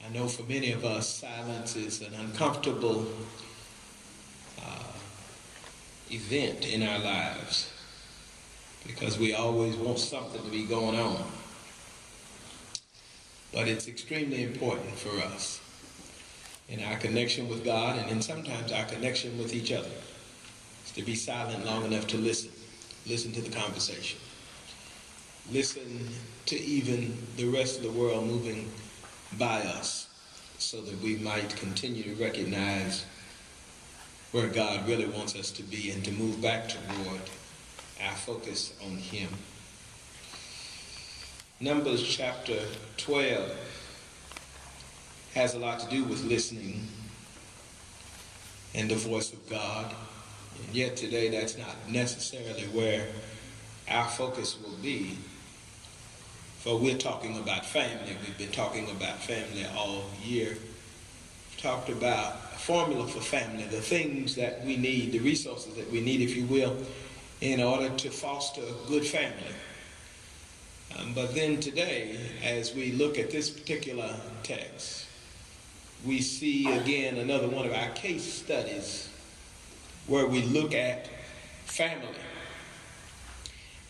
I know for many of us, silence is an uncomfortable event in our lives because we always want something to be going on. But it's extremely important for us in our connection with God and in sometimes our connection with each other is to be silent long enough to listen to the conversation, listen to even the rest of the world moving by us so that we might continue to recognize where God really wants us to be and to move back toward our focus on Him. Numbers chapter 12 has a lot to do with listening and the voice of God. And yet today that's not necessarily where our focus will be. For we're talking about family. We've been talking about family all year. We've talked about a formula for family, the things that we need, the resources that we need, if you will, in order to foster a good family. But then today, as we look at this particular text, we see again another one of our case studies where we look at family.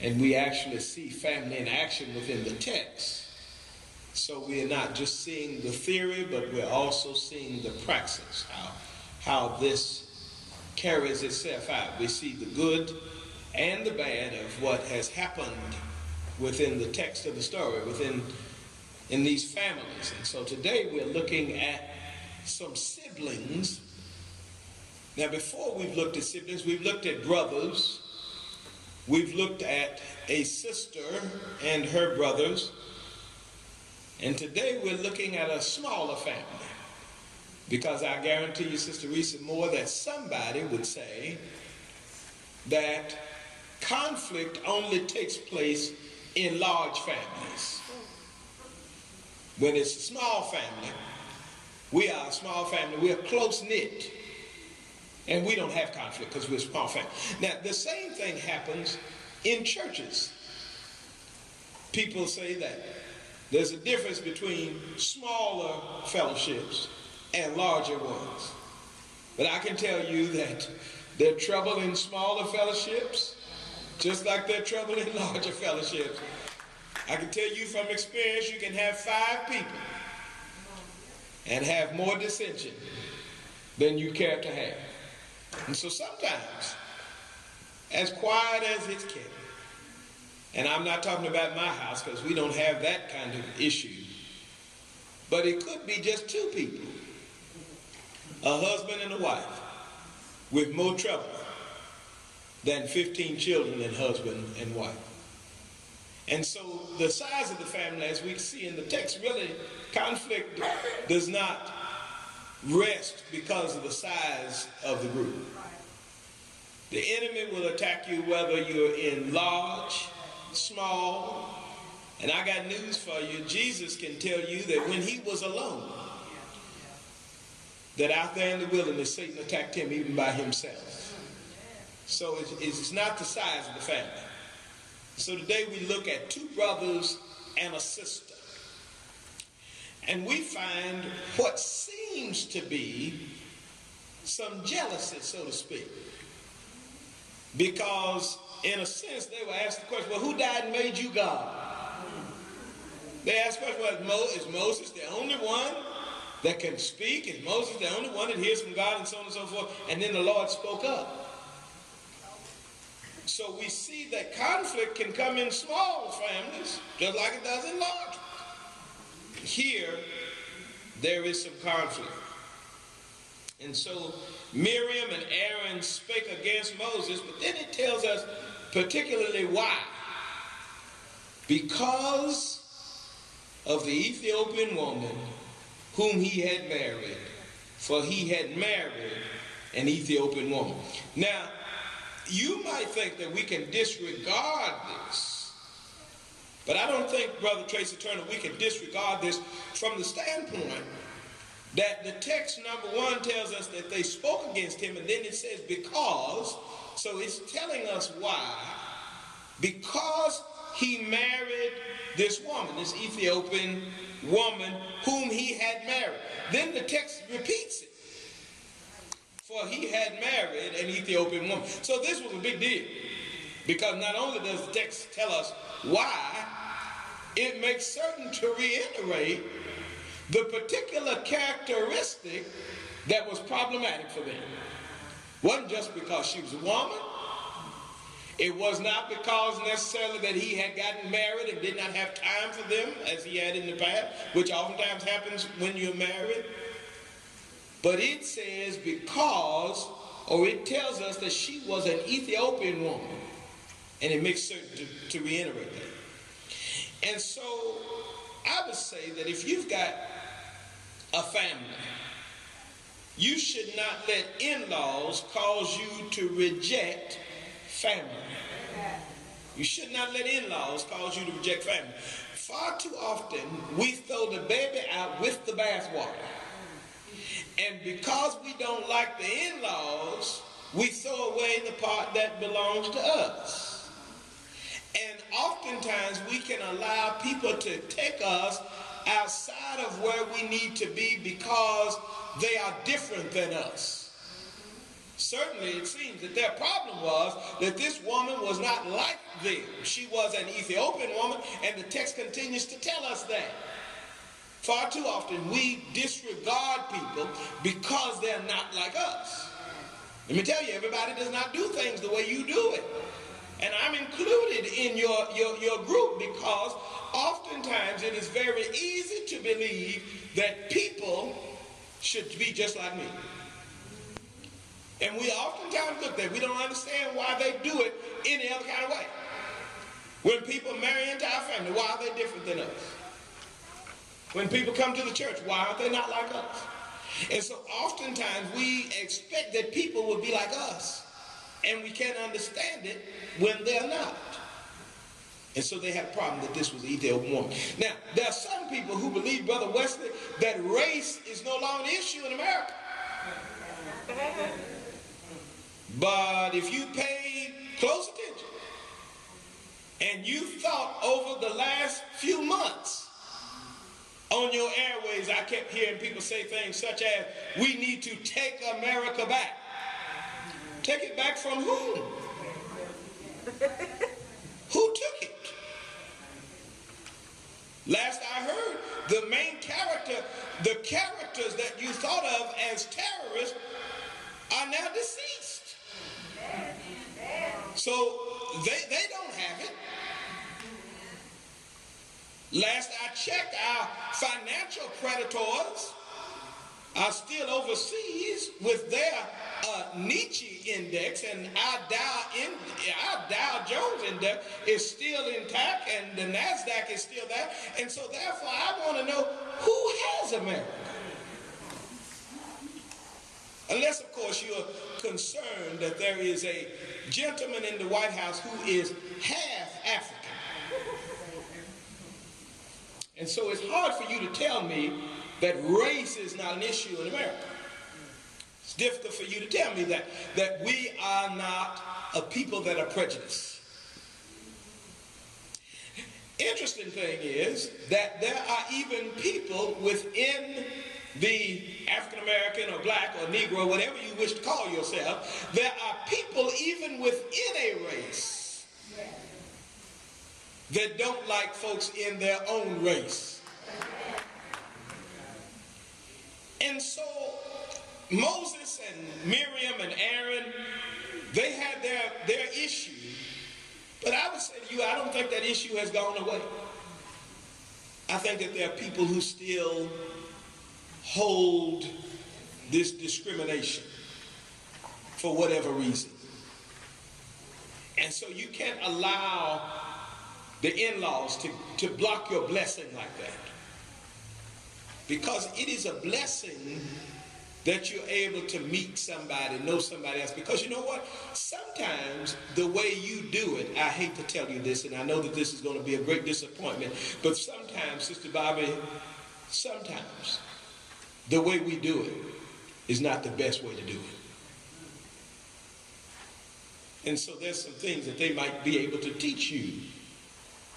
And we actually see family in action within the text. So we're not just seeing the theory, but we're also seeing the praxis, how this carries itself out. We see the good and the bad of what has happened within the text of the story, in these families. And so today we're looking at some siblings. Now before we've looked at siblings, we've looked at brothers. We've looked at a sister and her brothers. And today we're looking at a smaller family. Because I guarantee you, Sister Risa Moore, that somebody would say that conflict only takes place in large families. When it's a small family, we are a small family, we're close-knit. And we don't have conflict because we're a small family. Now, the same thing happens in churches. People say that there's a difference between smaller fellowships and larger ones. But I can tell you that there's trouble in smaller fellowships, just like there's trouble in larger fellowships. I can tell you from experience, you can have 5 people and have more dissension than you care to have. And so sometimes, as quiet as it's kept, and I'm not talking about my house because we don't have that kind of issue, but it could be just 2 people, a husband and a wife, with more trouble than 15 children and husband and wife. And so the size of the family, as we see in the text, really conflict does not rest because of the size of the group. The enemy will attack you whether you're in large, small, and I got news for you. Jesus can tell you that when he was alone, that out there in the wilderness, Satan attacked him even by himself. So it's not the size of the family. So today we look at 2 brothers and a sister. And we find what seems to be some jealousy, so to speak. Because, in a sense, they were asked the question, well, who died and made you God? They asked the question, well, is Moses the only one that can speak? Is Moses the only one that hears from God, and so on and so forth? And then the Lord spoke up. So we see that conflict can come in small families, just like it does in large. Here, there is some conflict. And so Miriam and Aaron spake against Moses, but then it tells us particularly why. Because of the Ethiopian woman whom he had married, for he had married an Ethiopian woman. Now, you might think that we can disregard this, but I don't think, Brother Tracy Turner, we can disregard this from the standpoint that the text, number 1, tells us that they spoke against him, and then it says because, so it's telling us why. Because he married this woman, this Ethiopian woman whom he had married. then the text repeats it. For he had married an Ethiopian woman. So this was a big deal. Because not only does the text tell us why, it makes certain to reiterate the particular characteristic that was problematic for them. It wasn't just because she was a woman. It was not because necessarily that he had gotten married and did not have time for them as he had in the past, which oftentimes happens when you're married. But it says because, or it tells us that she was an Ethiopian woman. And it makes certain to reiterate that. And so I would say that if you've got a family, you should not let in-laws cause you to reject family. You should not let in-laws cause you to reject family. Far too often, we throw the baby out with the bathwater. And because we don't like the in-laws, we throw away the part that belongs to us. And oftentimes we can allow people to take us outside of where we need to be because they are different than us. Certainly it seems that their problem was that this woman was not like them. She was an Ethiopian woman, and the text continues to tell us that. Far too often we disregard people because they're not like us. Let me tell you, everybody does not do things the way you do it. And I'm included in your group because oftentimes it is very easy to believe that people should be just like me. And we oftentimes look at it, we don't understand why they do it any other kind of way. When people marry into our family, why are they different than us? When people come to the church, why aren't they not like us? And so oftentimes we expect that people will be like us. And we can't understand it when they're not. And so they had a problem that this was an Ethiopian woman. Now, there are some people who believe, Brother Wesley, that race is no longer an issue in America. But if you paid close attention and you thought over the last few months on your airways, I kept hearing people say things such as, we need to take America back. Take it back from whom? Who took it? Last I heard, the main character, the characters that you thought of as terrorists are now deceased. So they don't have it. Last I checked, our financial creditors are still overseas with their Nietzsche index, and our Dow Jones index is still intact, and the NASDAQ is still there. And so therefore I want to know, who has America? Unless, of course, you're concerned that there is a gentleman in the White House who is half African. And so it's hard for you to tell me that race is not an issue in America. It's difficult for you to tell me that we are not a people that are prejudiced. Interesting thing is that there are even people within the African American or black or Negro, whatever you wish to call yourself, there are people even within a race that don't like folks in their own race. And so Moses and Miriam and Aaron, they had their issue. But I would say to you, I don't think that issue has gone away. I think that there are people who still hold this discrimination for whatever reason. And so you can't allow the in-laws to block your blessing like that. Because it is a blessing that you're able to meet somebody, know somebody else. Because you know what? Sometimes the way you do it, I hate to tell you this, and I know that this is going to be a great disappointment, but sometimes, Sister Bobby, sometimes the way we do it is not the best way to do it. And so there's some things that they might be able to teach you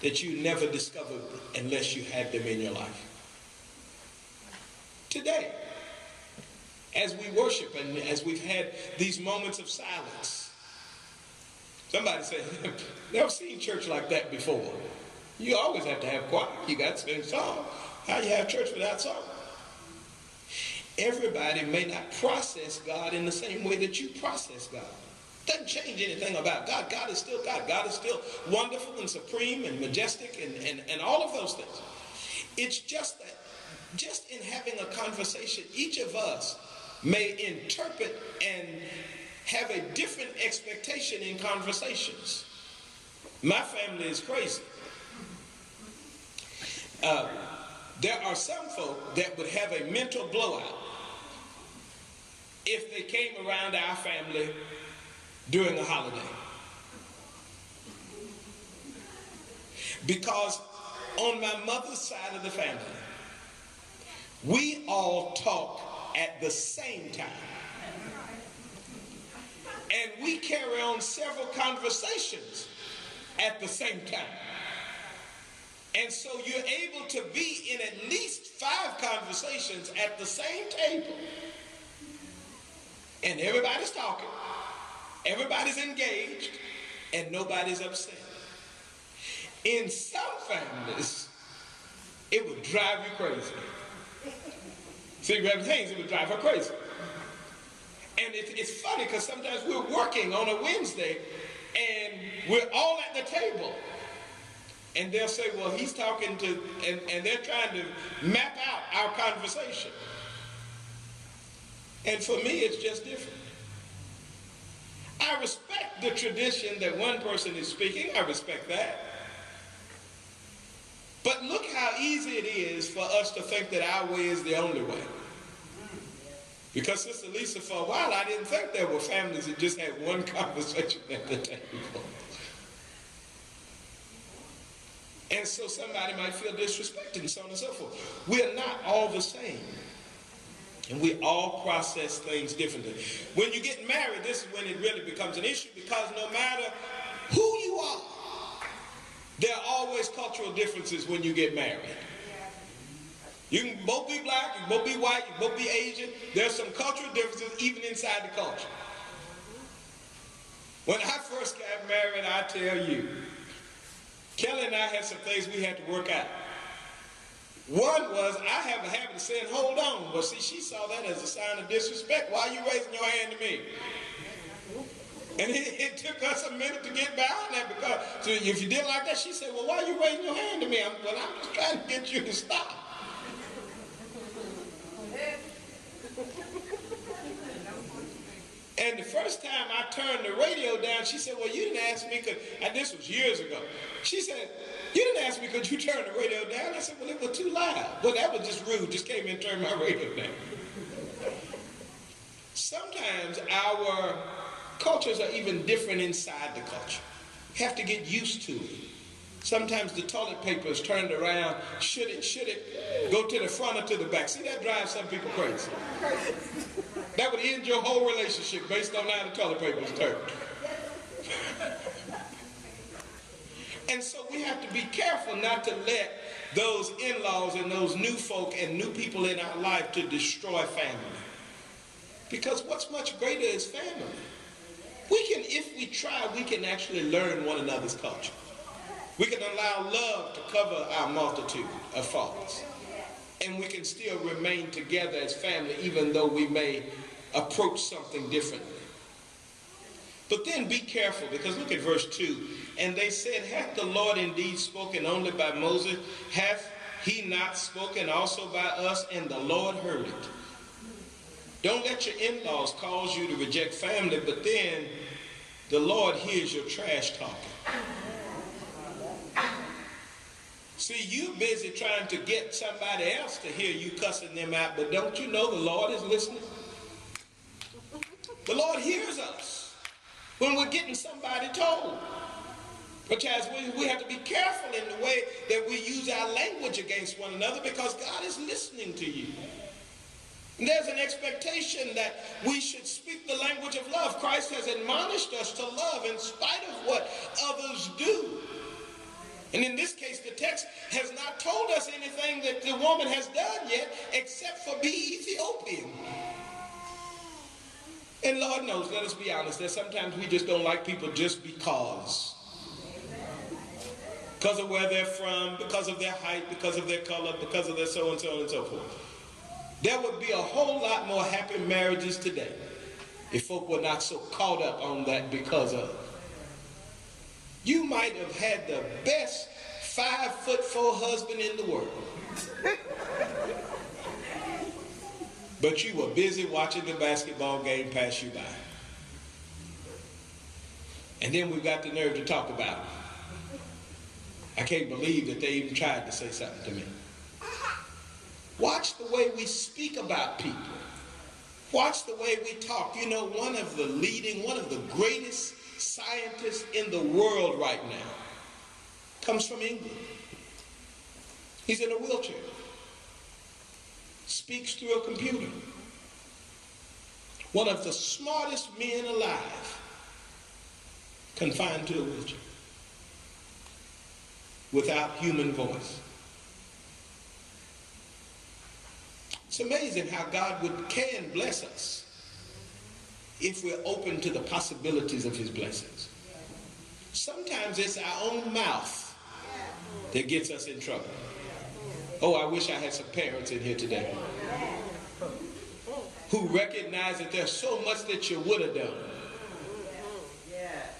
that you never discovered unless you had them in your life. today, as we worship and as we've had these moments of silence. Somebody said, never seen church like that before. You always have to have choir. You got to sing song. How you have church without song? Everybody may not process God in the same way that you process God. Doesn't change anything about God. God is still God. God is still wonderful and supreme and majestic and all of those things. It's just that, just in having a conversation, each of us may interpret and have a different expectation in conversations. My family is crazy. There are some folk that would have a mental blowout if they came around our family during a holiday. Because on my mother's side of the family, we all talk at the same time. And we carry on several conversations at the same time. And so you're able to be in at least 5 conversations at the same table. And everybody's talking, everybody's engaged, and nobody's upset. In some families, it would drive you crazy. See, Reverend Haynes, it would drive her crazy. And it's funny because sometimes we're working on a Wednesday and we're all at the table. And they'll say, well, he's talking to, and they're trying to map out our conversation. And for me, it's just different. I respect the tradition that one person is speaking. I respect that. But look how easy it is for us to think that our way is the only way. Because Sister Lisa, for a while, I didn't think there were families that just had one conversation at the table. And so somebody might feel disrespected and so on and so forth. We're not all the same. And we all process things differently. When you get married, this is when it really becomes an issue, because no matter who you are, there are always cultural differences when you get married. You can both be black, you can both be white, you can both be Asian. There's some cultural differences even inside the culture. When I first got married, I tell you, Kelly and I had some things we had to work out. One was, I have a habit of saying, hold on. But see, she saw that as a sign of disrespect. Why are you raising your hand to me? And it took us a minute to get behind that, because so if you did like that, she said, well, why are you raising your hand to me? I'm just trying to get you to stop. And the first time I turned the radio down, she said, well, you didn't ask me, and this was years ago. She said, you didn't ask me, could you turn the radio down? I said, well, it was too loud. Well, that was just rude. Just came in and turned my radio down. Sometimes our cultures are even different inside the culture. You have to get used to it. Sometimes the toilet paper is turned around. Should it go to the front or to the back? See, that drives some people crazy. That would end your whole relationship based on how the toilet paper is turned. And so we have to be careful not to let those in-laws and those new folk and new people in our life to destroy family. Because what's much greater is family. We can, if we try, we can actually learn one another's culture. We can allow love to cover our multitude of faults. And we can still remain together as family, even though we may approach something differently. But then be careful, because look at verse 2. And they said, hath the Lord indeed spoken only by Moses? Hath he not spoken also by us? And the Lord heard it. Don't let your in-laws cause you to reject family, but then the Lord hears your trash talking. See, you're busy trying to get somebody else to hear you cussing them out, but don't you know the Lord is listening? The Lord hears us when we're getting somebody told. But as we have to be careful in the way that we use our language against one another, because God is listening to you. And there's an expectation that we should speak the language of love. Christ has admonished us to love in spite of what others do. And in this case, the text has not told us anything that the woman has done yet except for be Ethiopian. And Lord knows, let us be honest, that sometimes we just don't like people just because. Because of where they're from, because of their height, because of their color, because of their so and so and so forth. There would be a whole lot more happy marriages today if folk were not so caught up on that because of. You might have had the best 5'4" husband in the world. But you were busy watching the basketball game pass you by. And then we got the nerve to talk about it. I can't believe that they even tried to say something to me. Watch the way we speak about people. Watch the way we talk. You know, one of the greatest scientists in the world right now comes from England. He's in a wheelchair. Speaks through a computer. One of the smartest men alive, confined to a wheelchair, without human voice. It's amazing how God can bless us if we're open to the possibilities of his blessings. Sometimes it's our own mouth that gets us in trouble. Oh, I wish I had some parents in here today who recognize that there's so much that you would have done,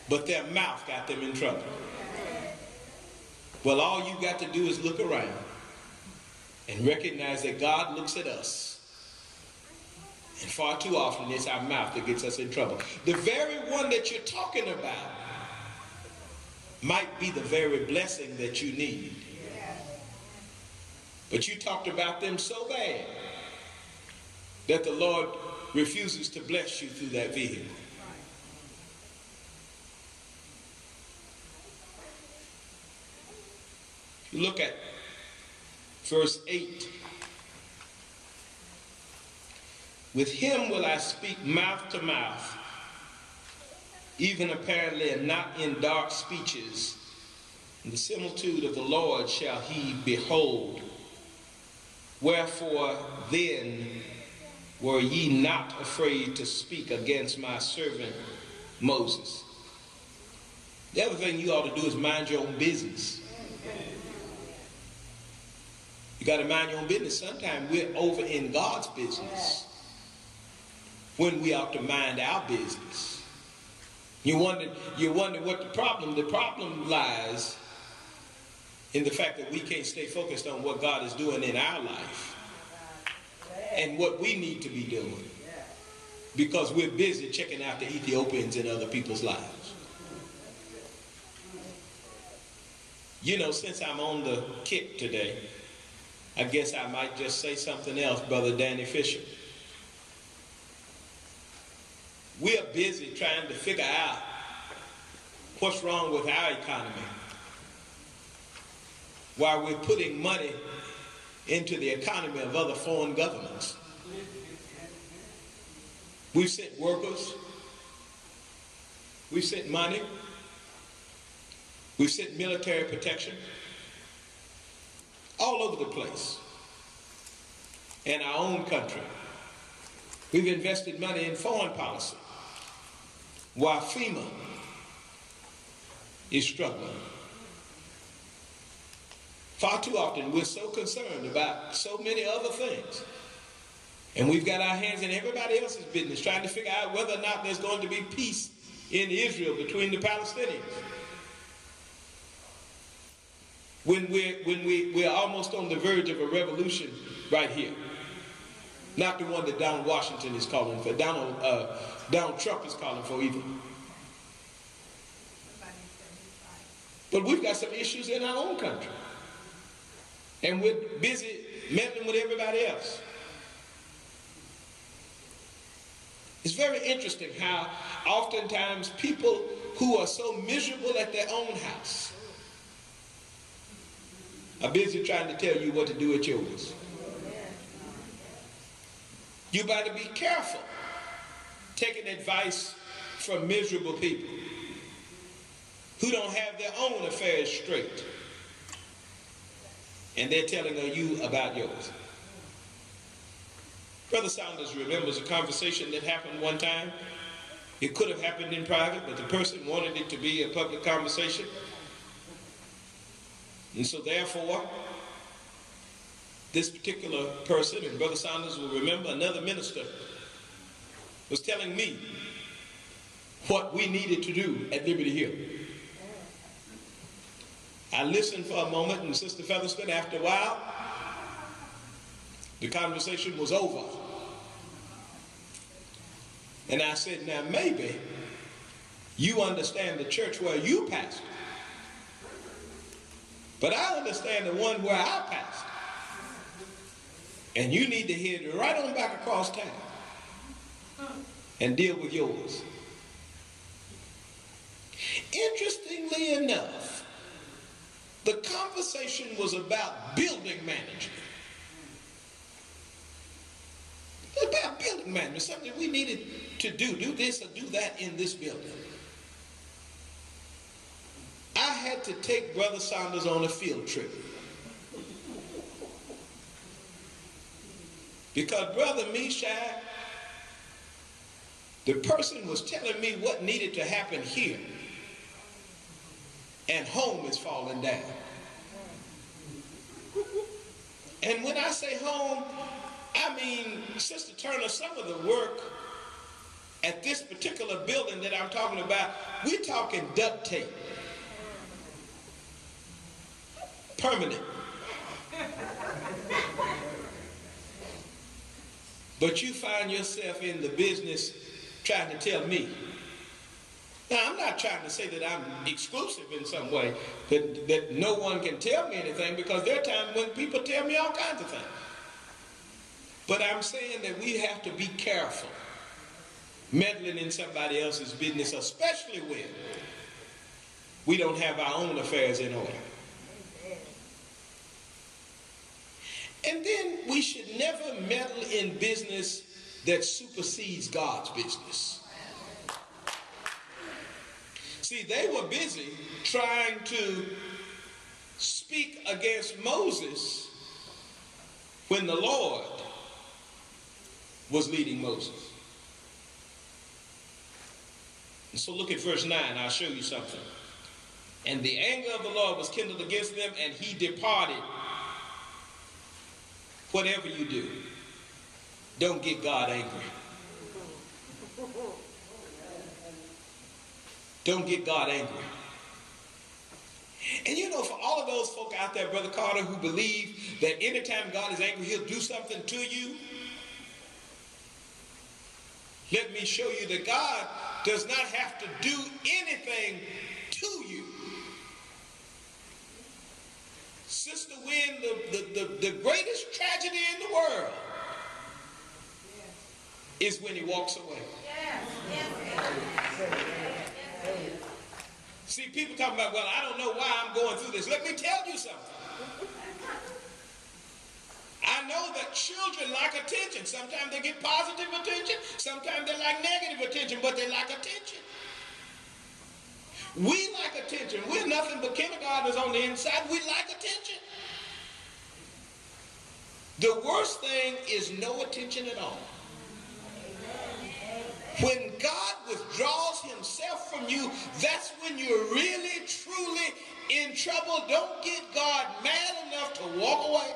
but their mouth got them in trouble. Well, all you got to do is look around and recognize that God looks at us. And far too often it's our mouth that gets us in trouble. The very one that you're talking about might be the very blessing that you need. But you talked about them so bad that the Lord refuses to bless you through that vehicle. You look at verse 8. With him will I speak mouth to mouth, even apparently and not in dark speeches. And the similitude of the Lord shall he behold. Wherefore then were ye not afraid to speak against my servant Moses? The other thing you ought to do is mind your own business. You got to mind your own business. Sometimes we're over in God's business when we ought to mind our business. You wonder what the problem lies in the fact that we can't stay focused on what God is doing in our life and what we need to be doing because we're busy checking out the Ethiopians in other people's lives. You know, since I'm on the kick today, I guess I might just say something else, Brother Danny Fisher. We are busy trying to figure out what's wrong with our economy while we're putting money into the economy of other foreign governments. We've sent workers. We've sent money. We've sent military protection all over the place in our own country. We've invested money in foreign policy while FEMA is struggling. Far too often we're so concerned about so many other things. And we've got our hands in everybody else's business trying to figure out whether or not there's going to be peace in Israel between the Palestinians. When we're almost on the verge of a revolution right here. Not the one that Donald Washington is calling for, Donald Trump is calling for either. But we've got some issues in our own country. And we're busy meddling with everybody else. It's very interesting how oftentimes people who are so miserable at their own house are busy trying to tell you what to do at yours. You better be careful taking advice from miserable people who don't have their own affairs straight and they're telling you about yours. Brother Saunders remembers a conversation that happened one time. It could have happened in private, but the person wanted it to be a public conversation. And so therefore, this particular person, and Brother Saunders will remember, another minister was telling me what we needed to do at Liberty Hill. I listened for a moment, and Sister Featherston, after a while, the conversation was over. And I said, now maybe you understand the church where you pastor, but I understand the one where I pastor. And you need to head right on back across town and deal with yours. Interestingly enough, the conversation was about building management. About building management, something we needed to do this or do that in this building. I had to take Brother Saunders on a field trip. Because Brother Meshach, the person was telling me what needed to happen here, and home is falling down. And when I say home, I mean, Sister Turner, some of the work at this particular building that I'm talking about, we're talking duct tape. Permanent. But you find yourself in the business trying to tell me. Now, I'm not trying to say that I'm exclusive in some way, that no one can tell me anything, because there are times when people tell me all kinds of things. But I'm saying that we have to be careful meddling in somebody else's business, especially when we don't have our own affairs in order. And then we should never meddle in business that supersedes God's business. See, they were busy trying to speak against Moses when the Lord was leading Moses. And so look at verse 9, I'll show you something. And the anger of the Lord was kindled against them, and he departed. Whatever you do, don't get God angry. Don't get God angry. And you know, for all of those folk out there, Brother Carter, who believe that anytime God is angry, he'll do something to you, let me show you that God does not have to do anything to you. Sister Wynn, the greatest tragedy in the world is when he walks away. See, people talking about, well, I don't know why I'm going through this. Let me tell you something. I know that children like attention. Sometimes they get positive attention. Sometimes they like negative attention, but they like attention. We like attention. We're nothing but kindergartners on the inside. We like attention. The worst thing is no attention at all. When God withdraws himself from you, that's when you're really, truly in trouble. Don't get God mad enough to walk away.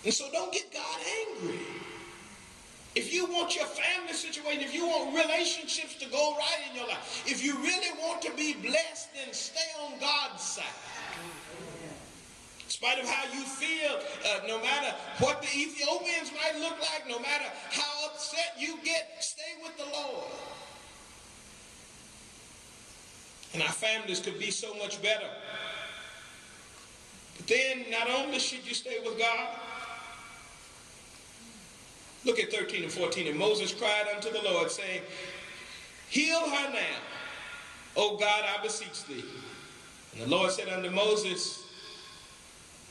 And so don't get God angry. If you want your family situation, if you want relationships to go right in your life, if you really want to be blessed, then stay on God's side. In spite of how you feel, no matter what the Ethiopians might look like, no matter how upset you get, stay with the Lord. And our families could be so much better. But then not only should you stay with God, look at 13 and 14. And Moses cried unto the Lord, saying, heal her now, O God, I beseech thee. And the Lord said unto Moses,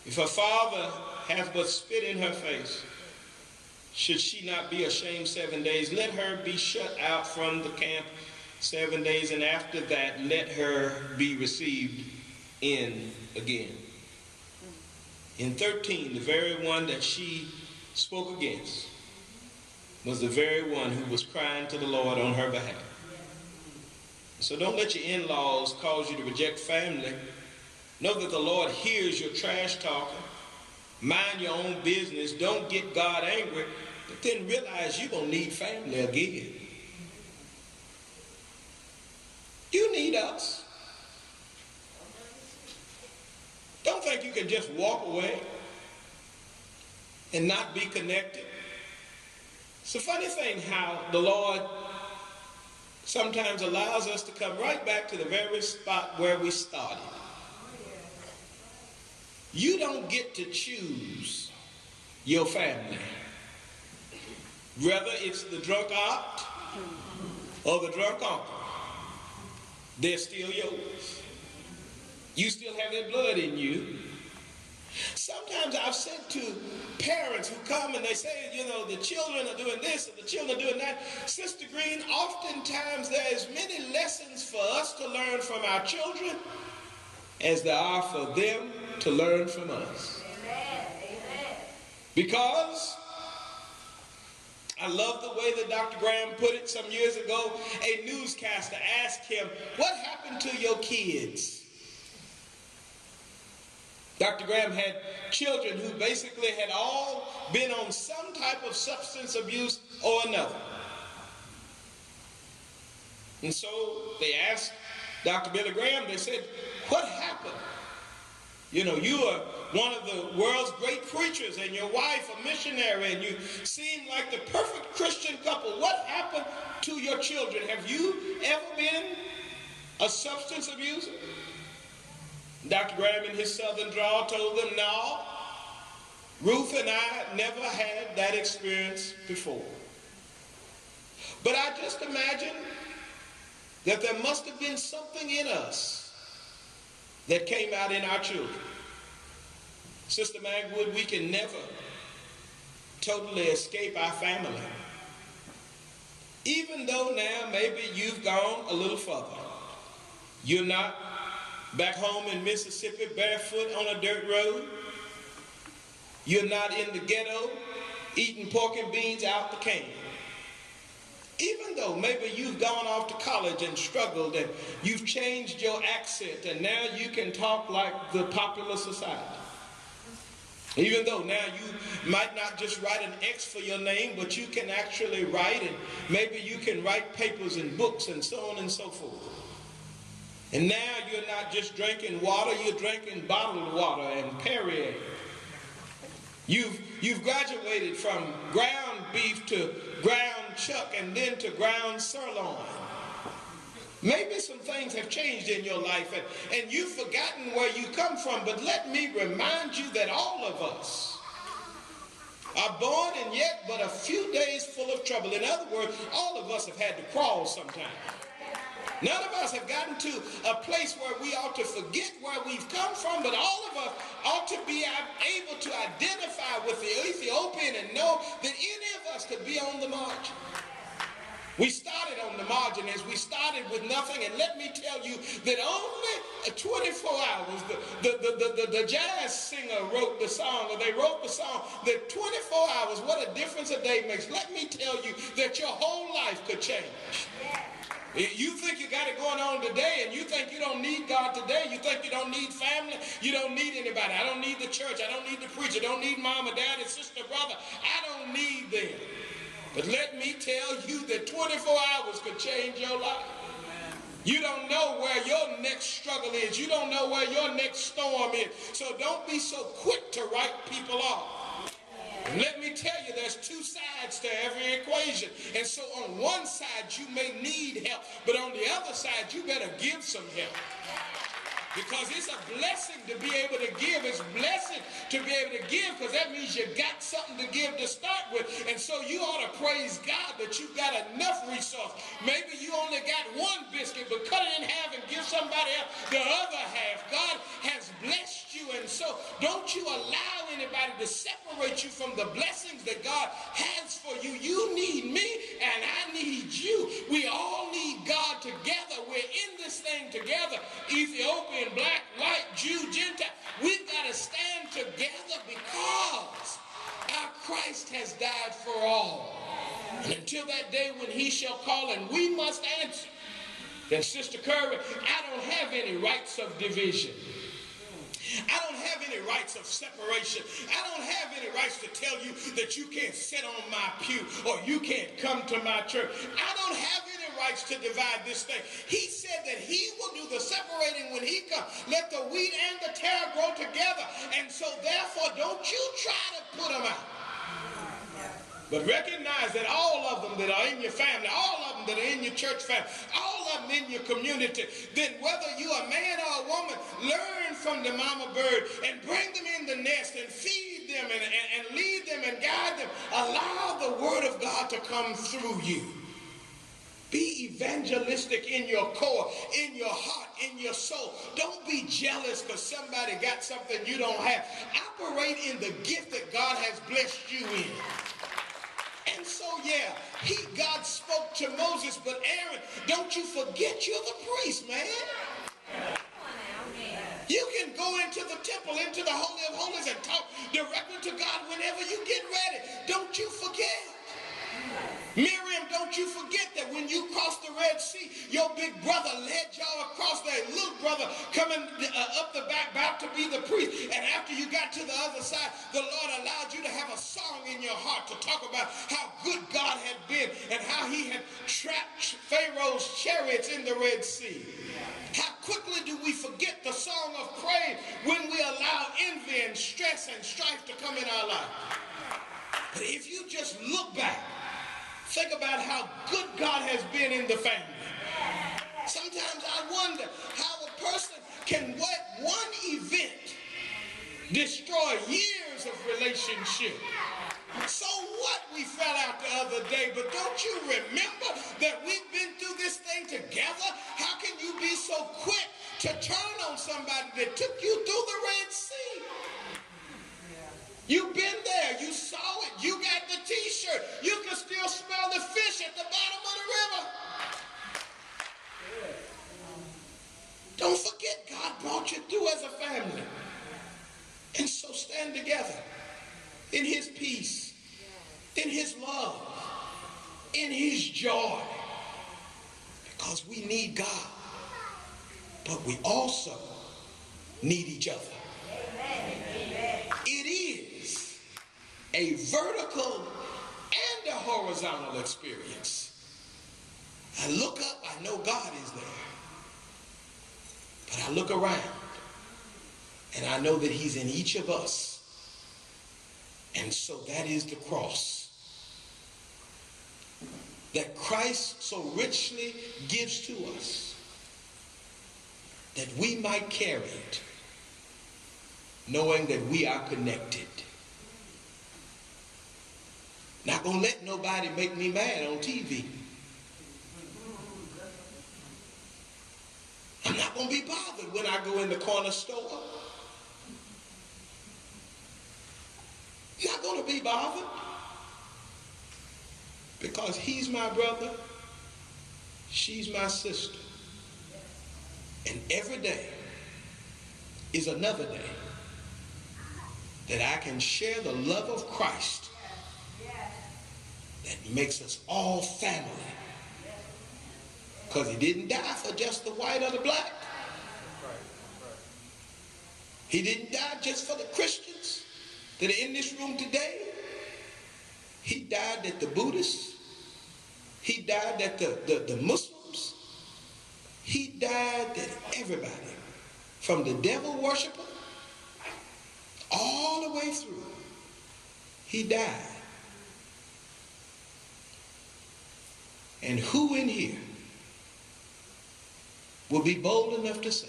if her father hath but spit in her face, should she not be ashamed 7 days? Let her be shut out from the camp 7 days, and after that let her be received in again. In 13, the very one that she spoke against was the very one who was crying to the Lord on her behalf. So don't let your in-laws cause you to reject family. Know that the Lord hears your trash talking. Mind your own business. Don't get God angry. But then realize you're going to need family again. You need us. Don't think you can just walk away and not be connected. It's a funny thing how the Lord sometimes allows us to come right back to the very spot where we started. You don't get to choose your family. Whether it's the drunk aunt or the drunk uncle, they're still yours. You still have their blood in you. Sometimes I've said to parents who come and they say, you know, the children are doing this and the children are doing that. Sister Green, oftentimes there is many lessons for us to learn from our children as there are for them to learn from us. Amen. Because I love the way that Dr. Graham put it some years ago. A newscaster asked him, what happened to your kids? Dr. Graham had children who basically had all been on some type of substance abuse or another. And so they asked Dr. Billy Graham, they said, what happened? You know, you are one of the world's great preachers and your wife a missionary and you seem like the perfect Christian couple. What happened to your children? Have you ever been a substance abuser? Dr. Graham in his southern drawl told them, no, Ruth and I never had that experience before. But I just imagine that there must have been something in us that came out in our children. Sister Magwood, we can never totally escape our family. Even though now maybe you've gone a little further. You're not back home in Mississippi barefoot on a dirt road. You're not in the ghetto eating pork and beans out the can. Even though maybe you've gone off to college and struggled and you've changed your accent and now you can talk like the popular society. Even though now you might not just write an X for your name, but you can actually write and maybe you can write papers and books and so on and so forth. And now you're not just drinking water, you're drinking bottled water and Perrier. You've graduated from ground beef to ground chuck and then to ground sirloin. Maybe some things have changed in your life and you've forgotten where you come from, but let me remind you that all of us are born and yet but a few days full of trouble. In other words, all of us have had to crawl sometime. None of us have gotten to a place where we ought to forget where we've come from, but all of us ought to be able to identify with the Ethiopian and know that any of us could be on the margin. We started on the margin as we started with nothing, and let me tell you that only 24 hours, the jazz singer wrote the song, or they wrote the song, that 24 hours, what a difference a day makes. Let me tell you that your whole life could change. You think you got it going on today and you think you don't need God today. You think you don't need family. You don't need anybody. I don't need the church. I don't need the preacher. I don't need mama, dad, and sister, brother. I don't need them. But let me tell you that 24 hours could change your life. You don't know where your next struggle is. You don't know where your next storm is. So don't be so quick to write people off. And let me tell you, there's two sides to every equation. And so on one side, you may need help. But on the other side, you better give some help. Because it's a blessing to be able to give. It's a blessing to be able to give because that means you got something to give to start with. And so you ought to praise God that you've got enough resource. Maybe you only got one biscuit, but cut it in half and give somebody else the other half. God has blessed blessed you, and so don't you allow anybody to separate you from the blessings that God has for you. You need me, and I need you. We all need God together. We're in this thing together. Ethiopian, black, white, Jew, Gentile. We've got to stand together because our Christ has died for all. And until that day when he shall call and we must answer, then Sister Curry, I don't have any rights of division. I don't have any rights of separation. I don't have any rights to tell you that you can't sit on my pew or you can't come to my church. I don't have any rights to divide this thing. He said that he will do the separating when he comes. Let the wheat and the tare grow together. And so therefore, don't you try to put them out. But recognize that all of them that are in your family, all of them that are in your church family, all of them in your community, then whether you're a man or a woman, learn from the mama bird and bring them in the nest and feed them and lead them and guide them. Allow the word of God to come through you. Be evangelistic in your core, in your heart, in your soul. Don't be jealous because somebody got something you don't have. Operate in the gift that God has blessed you in. And so, yeah, God spoke to Moses, but Aaron, don't you forget you're the priest, man. You can go into the temple, into the Holy of Holies and talk directly to God whenever you get ready. Don't you forget. Miriam, don't you forget that when you crossed the Red Sea, your big brother led y'all across there. Little brother coming up the back, about to be the priest. And after you got to the other side, the Lord allowed you to have a song in your heart to talk about how good God had been and how he had trapped Pharaoh's chariots in the Red Sea. How quickly do we forget the song of praise when we allow envy and stress and strife to come in our life? But if you just look back, think about how good God has been in the family. Sometimes I wonder how a person can let one event destroy years of relationship. So what, we fell out the other day, but don't you remember that we've been through this thing together? How can you be so quick to turn on somebody that took you through the Red Sea? You've been there. You saw it. You got the t-shirt. You can still smell the fish at the bottom of the river. Don't forget God brought you through as a family. And so stand together in his peace, in his love, in his joy. Because we need God. But we also need each other. It is a vertical and a horizontal experience. I look up, I know God is there. But I look around and I know that he's in each of us. And so that is the cross that Christ so richly gives to us, that we might carry it, knowing that we are connected. Not gonna let nobody make me mad on TV. I'm not gonna be bothered when I go in the corner store. Not gonna be bothered because he's my brother, she's my sister, and every day is another day that I can share the love of Christ that makes us all family. Because he didn't die for just the white or the black. He didn't die just for the Christians that are in this room today. He died that the Buddhists, he died that the Muslims, he died that everybody, from the devil worshiper all the way through, he died. And who in here will be bold enough to say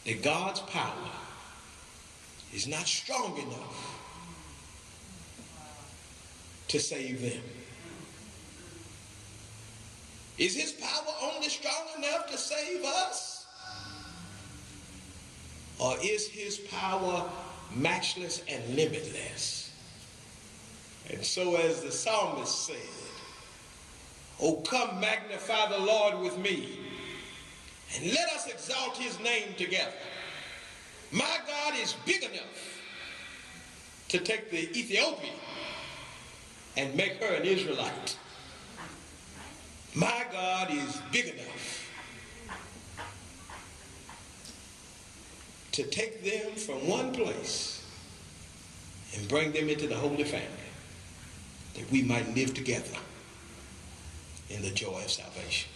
that God's power is not strong enough to save them? Is his power only strong enough to save us? Or is his power matchless and limitless? And so as the psalmist said, "Oh, come magnify the Lord with me, and let us exalt his name together." My God is big enough to take the Ethiopian and make her an Israelite. My God is big enough to take them from one place and bring them into the Holy Family, that we might live together in the joy of salvation.